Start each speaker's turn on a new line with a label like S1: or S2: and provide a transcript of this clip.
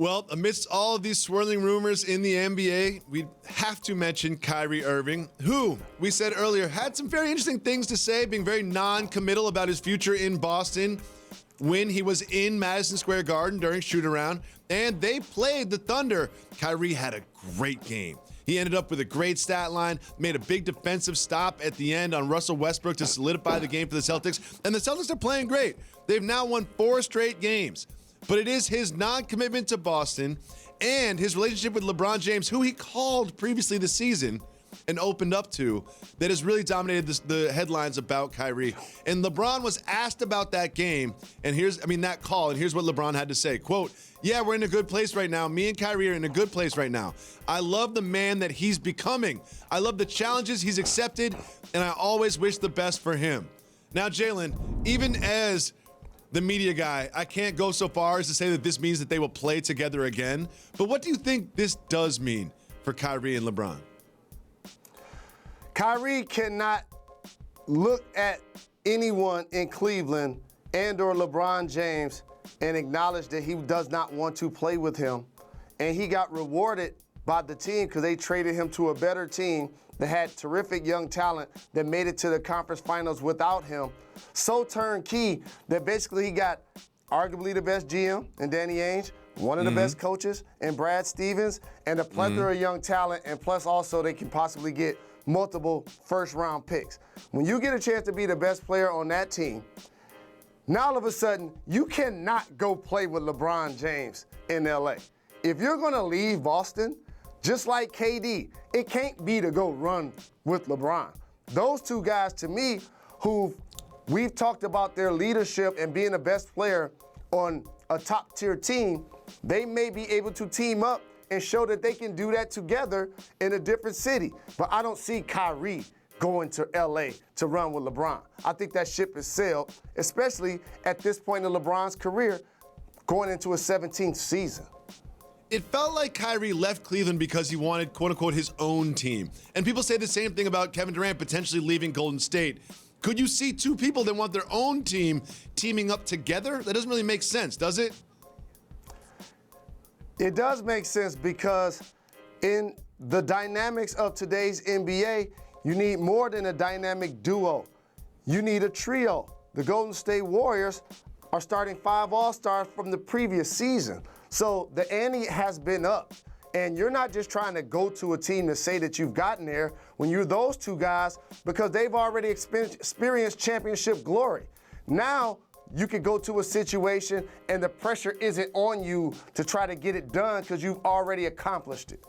S1: Well, amidst all of these swirling rumors in the NBA, we have to mention Kyrie Irving, who, we said earlier, had some very interesting things to say, being very non-committal about his future in Boston when he was in Madison Square Garden during shoot-around, and they played the Thunder. Kyrie had a great game. He ended up with a great stat line, made a big defensive stop at the end on Russell Westbrook to solidify the game for the Celtics, and the Celtics are playing great. They've now won 4 straight games. But it is his non-commitment to Boston and his relationship with LeBron James, who he called previously this season and opened up to, that has really dominated the headlines about Kyrie. And LeBron was asked about that game, and that call, and here's what LeBron had to say. Quote, "Yeah, we're in a good place right now. Me and Kyrie are in a good place right now. I love the man that he's becoming. I love the challenges he's accepted, and I always wish the best for him." Now, Jalen, even as the media guy, I can't go so far as to say that this means that they will play together again. But what do you think this does mean for Kyrie and LeBron?
S2: Kyrie cannot look at anyone in Cleveland and or LeBron James and acknowledge that he does not want to play with him. And he got rewarded by the team because they traded him to a better team that had terrific young talent that made it to the conference finals without him. So turnkey that basically he got arguably the best GM in Danny Ainge, one of the best coaches in Brad Stevens, and a plethora of young talent, and plus also they can possibly get multiple first-round picks. When you get a chance to be the best player on that team, now all of a sudden you cannot go play with LeBron James in LA. If you're gonna leave Boston, just like KD, it can't be to go run with LeBron. Those two guys, to me, who we've talked about their leadership and being the best player on a top-tier team, they may be able to team up and show that they can do that together in a different city. But I don't see Kyrie going to LA to run with LeBron. I think that ship is sailed, especially at this point in LeBron's career, going into his 17th season.
S1: It felt like Kyrie left Cleveland because he wanted, quote-unquote, his own team. And people say the same thing about Kevin Durant potentially leaving Golden State. Could you see two people that want their own team teaming up together? That doesn't really make sense, does it?
S2: It does make sense because in the dynamics of today's NBA, you need more than a dynamic duo. You need a trio. The Golden State Warriors are starting 5 All-Stars from the previous season. So the ante has been up. And you're not just trying to go to a team to say that you've gotten there when you're those two guys, because they've already experienced championship glory. Now you could go to a situation and the pressure isn't on you to try to get it done because you've already accomplished it.